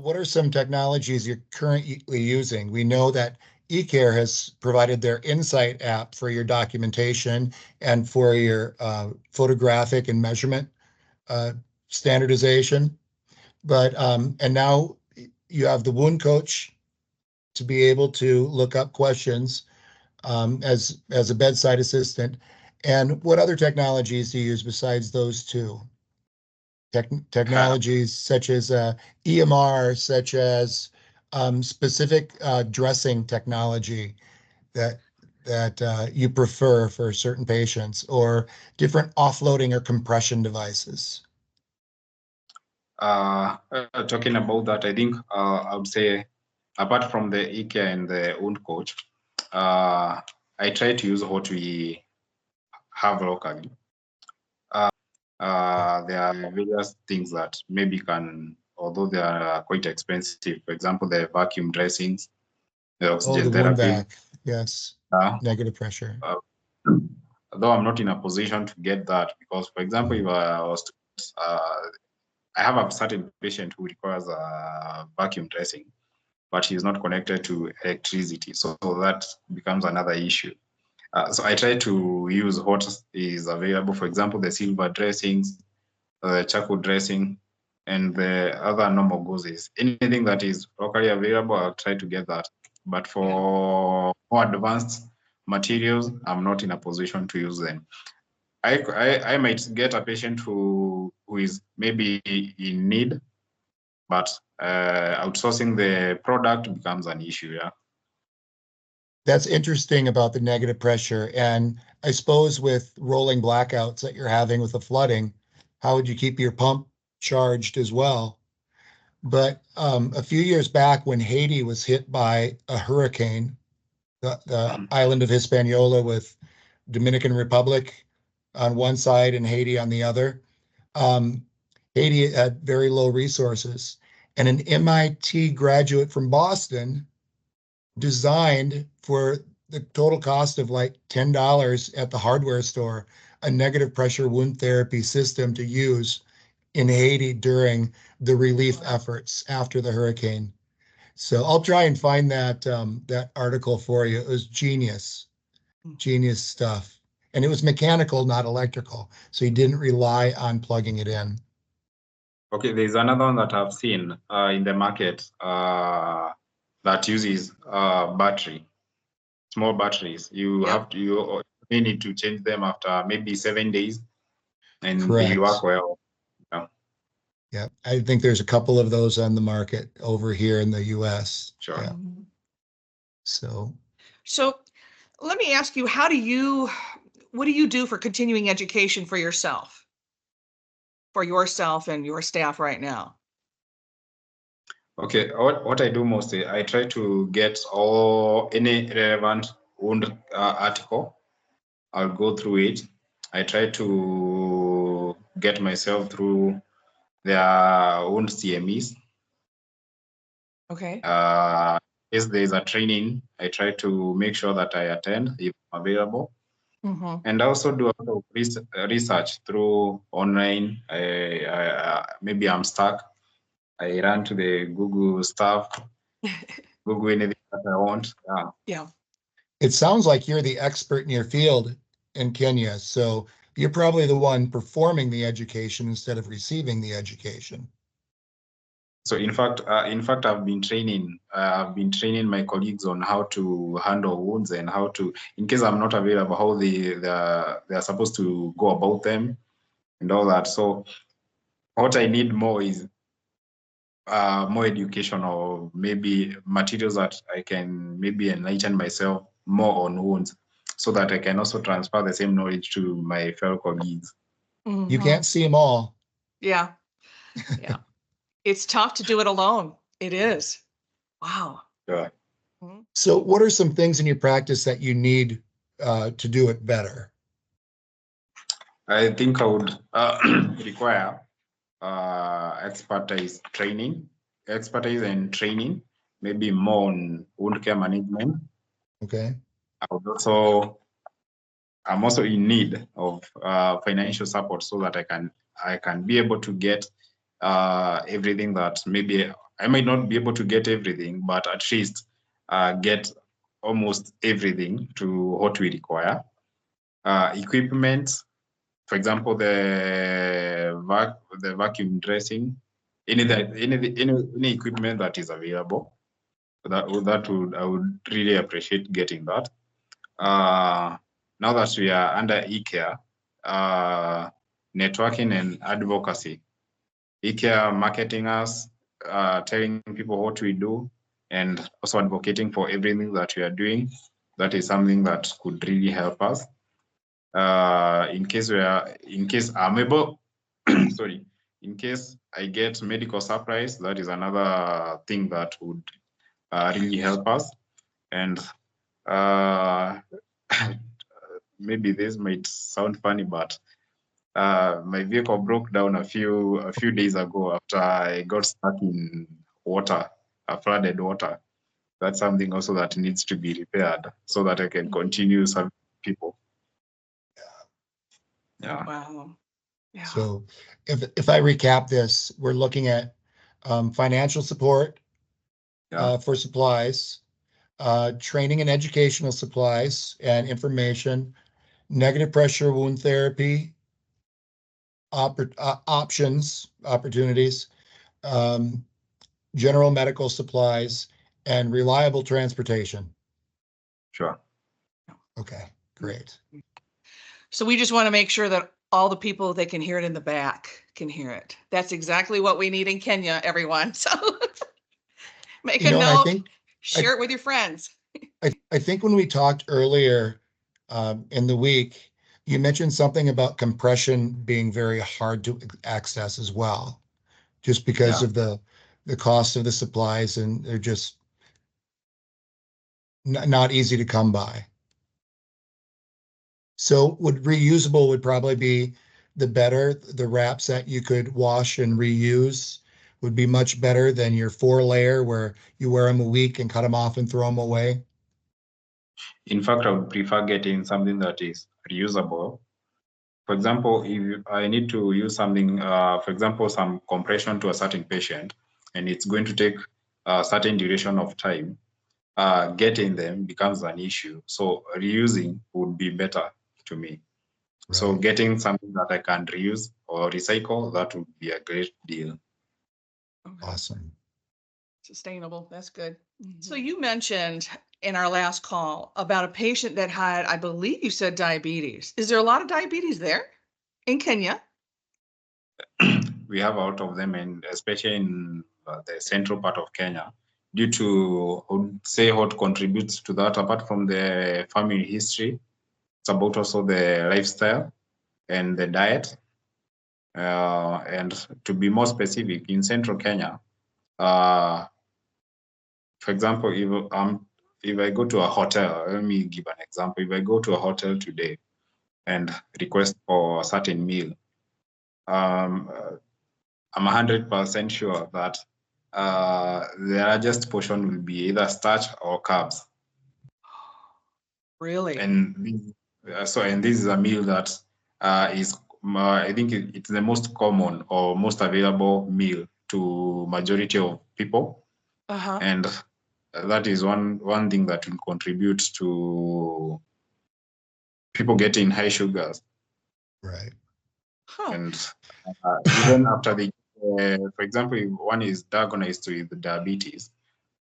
what are some technologies you're currently using? We know that eCare has provided their Insight app for your documentation and for your photographic and measurement standardization. But and now you have the Wound Coach to be able to look up questions as a bedside assistant. And what other technologies do you use besides those two? Technologies such as EMR, such as specific dressing technology that you prefer for certain patients, or different offloading or compression devices? Talking about that, I think I would say, apart from the eCare and the Wound Coach, I try to use what we have locally. There are various things that maybe can, although they are quite expensive. For example, the vacuum dressings, the oxygen therapy. Wound vac, yes, negative pressure. Though I'm not in a position to get that, because, for example, if I was to, I have a certain patient who requires a vacuum dressing, but he's not connected to electricity, so that becomes another issue. So I try to use what is available. For example, the silver dressings, the charcoal dressing, and the other normal gauzes. Anything that is locally available, I'll try to get that. But for more advanced materials, I'm not in a position to use them. I might get a patient who is maybe in need, but outsourcing the product becomes an issue, yeah. That's interesting about the negative pressure. And I suppose with rolling blackouts that you're having with the flooding, how would you keep your pump charged as well? But a few years back, when Haiti was hit by a hurricane, the island of Hispaniola with Dominican Republic on one side and Haiti on the other, Haiti had very low resources. And an MIT graduate from Boston designed, for the total cost of like $10 at the hardware store, a negative pressure wound therapy system to use in Haiti during the relief efforts after the hurricane. So I'll try and find that that article for you. It was genius stuff. And it was mechanical, not electrical. So you didn't rely on plugging it in. Okay, there's another one that I've seen in the market that uses battery, small batteries. You need to change them after maybe 7 days, and they work well. Yeah, I think there's a couple of those on the market over here in the US. Sure. Yeah. So let me ask you, what do you do for continuing education for yourself and your staff right now? Okay, what I do mostly, I try to get any relevant wound article. I'll go through it. I try to get myself through their own CMEs. Okay. If there's a training, I try to make sure that I attend if available. And I also do a lot of research through online. Maybe I'm stuck. I run to the Google stuff, Google anything that I want. Yeah. It sounds like you're the expert in your field in Kenya. So you're probably the one performing the education instead of receiving the education. So in fact, I've been training my colleagues on how to handle wounds and how to, in case I'm not available, how they are supposed to go about them and all that. So what I need more is more education, or maybe materials that I can maybe enlighten myself more on wounds, so that I can also transfer the same knowledge to my fellow colleagues. You can't see them all. Yeah. Yeah. It's tough to do it alone. It is. Wow. Yeah. So what are some things in your practice that you need to do it better? I think I would require expertise and training, maybe more on wound care management. Okay. I'm also in need of financial support, so that I can be able to get everything that maybe I might not be able to get everything, but at least get almost everything to what we require. Equipment, for example, the vacuum dressing, any equipment that is available. That would, I would really appreciate getting that. Now that we are under eCare, networking and advocacy. eCare marketing us, telling people what we do, and also advocating for everything that we are doing. That is something that could really help us. In case I'm able, sorry, in case I get medical supplies, that is another thing that would really help us. And maybe this might sound funny, but my vehicle broke down a few days ago after I got stuck in water, flooded water. That's something also that needs to be repaired so that I can continue serving people. Yeah. Wow. Yeah. So if I recap this, we're looking at financial support for supplies, training and educational supplies and information, negative pressure wound therapy, opportunities, general medical supplies, and reliable transportation. Sure. Okay, great. So we just want to make sure that all the people that can hear it in the back can hear it. That's exactly what we need in Kenya, everyone. So make a note, share it with your friends. I think when we talked earlier in the week, you mentioned something about compression being very hard to access as well, just because of the cost of the supplies, and they're just not easy to come by. So reusable would probably be the wraps that you could wash and reuse would be much better than your 4-layer where you wear them a week and cut them off and throw them away. In fact, I would prefer getting something that is reusable. For example, if I need to use something, for example, some compression to a certain patient, and it's going to take a certain duration of time, getting them becomes an issue. So reusing would be better to me. Right. So getting something that I can reuse or recycle, that would be a great deal. Okay. Awesome. Sustainable. That's good. Mm-hmm. So you mentioned in our last call about a patient that had, I believe you said diabetes. Is there a lot of diabetes there in Kenya? We have a lot of them, and especially in the central part of Kenya, due to, I would say, what contributes to that, apart from the family history, it's about also the lifestyle and the diet. And to be more specific, in central Kenya, for example, if I go to a hotel, let me give an example. If I go to a hotel today and request for a certain meal, I'm 100% sure that the largest portion will be either starch or carbs. Really? And this is a meal that is, I think it's the most common or most available meal to majority of people. Uh-huh. And that is one thing that will contribute to people getting high sugars. Right. Huh. And even after the, for example, if one is diagnosed with diabetes,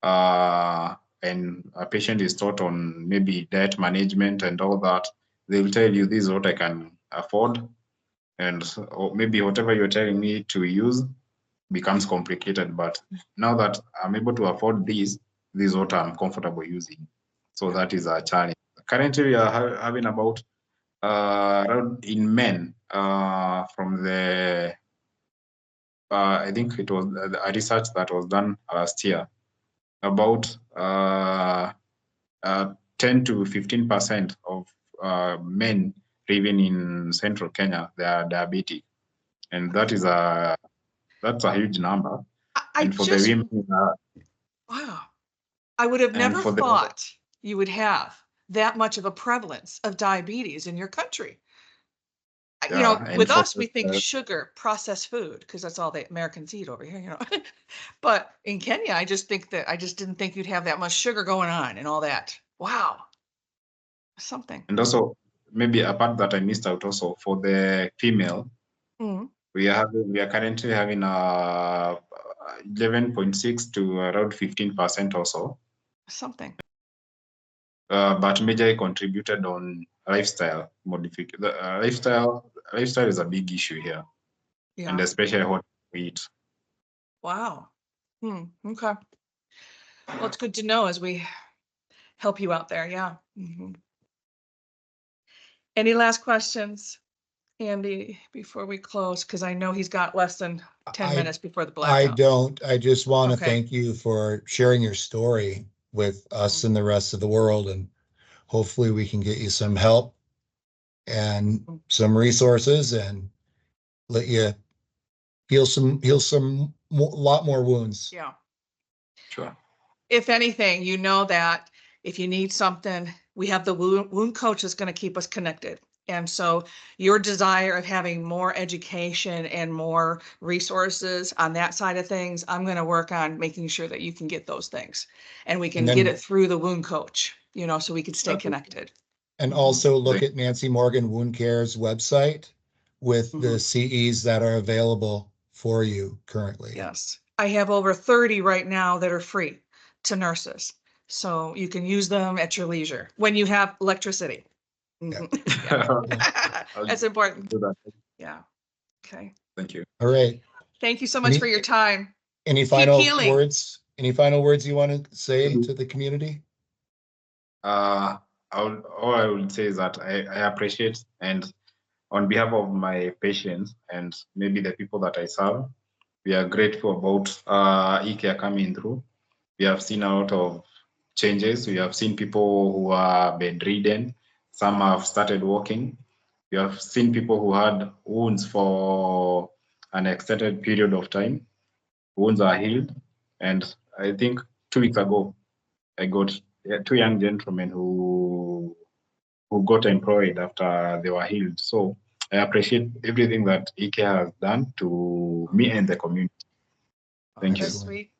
and a patient is taught on maybe diet management and all that, they will tell you this is what I can afford, and maybe whatever you're telling me to use becomes complicated. But now that I'm able to afford this is what I'm comfortable using. So that is a challenge. Currently, we are having about in men from the I think it was a research that was done last year, about 10 to 15% of men living in central Kenya, they are diabetic, and that's a huge number. And for the women, wow, I would have never thought you would have that much of a prevalence of diabetes in your country. You know, Yeah, and with for us, we think sugar, processed food, because that's all the Americans eat over here, you know. But in Kenya, I just didn't think you'd have that much sugar going on and all that. Wow. Something. and also maybe a part that I missed out also for the female, Mhm. we are currently having 11.6 to around 15% also. Something. But majorly contributed on lifestyle modification. Lifestyle is a big issue here, and Yeah. especially what we eat. Wow. Okay. Well, it's good to know as we help you out there. Yeah. Any last questions, Andy, before we close? Because I know he's got less than 10 minutes before the I blackout. don't. I just want to Okay. thank you for sharing your story with us and the rest of the world. And hopefully we can get you some help and some resources and let you heal lot more wounds. Yeah. Sure. If anything, you know that if you need something, we have the wound coach that's going to keep us connected. And so your desire of having more education and more resources on that side of things, I'm going to work on making sure that you can get those things and we can get it through the wound coach, you know, so we can stay connected. And also look at Nancy Morgan Wound Care's website with the CEs that are available for you currently. Yes. I have over 30 right now that are free to nurses. So you can use them at your leisure when you have electricity. Yeah. That's important. Do that. Yeah. Okay. Thank you. All right. Thank you so much for your time. Any Keep final healing. words? Any final words you want to say to the community? All I would say is that I appreciate, and on behalf of my patients and maybe the people that I serve, we are grateful about eCare coming through. We have seen a lot of changes. We have seen people who are bedridden. Some have started walking. We have seen people who had wounds for an extended period of time. Wounds are healed. And I think 2 weeks ago, I got 2 young gentlemen who got employed after they were healed. So I appreciate everything that eCare has done to me and the community. Thank you. That's sweet.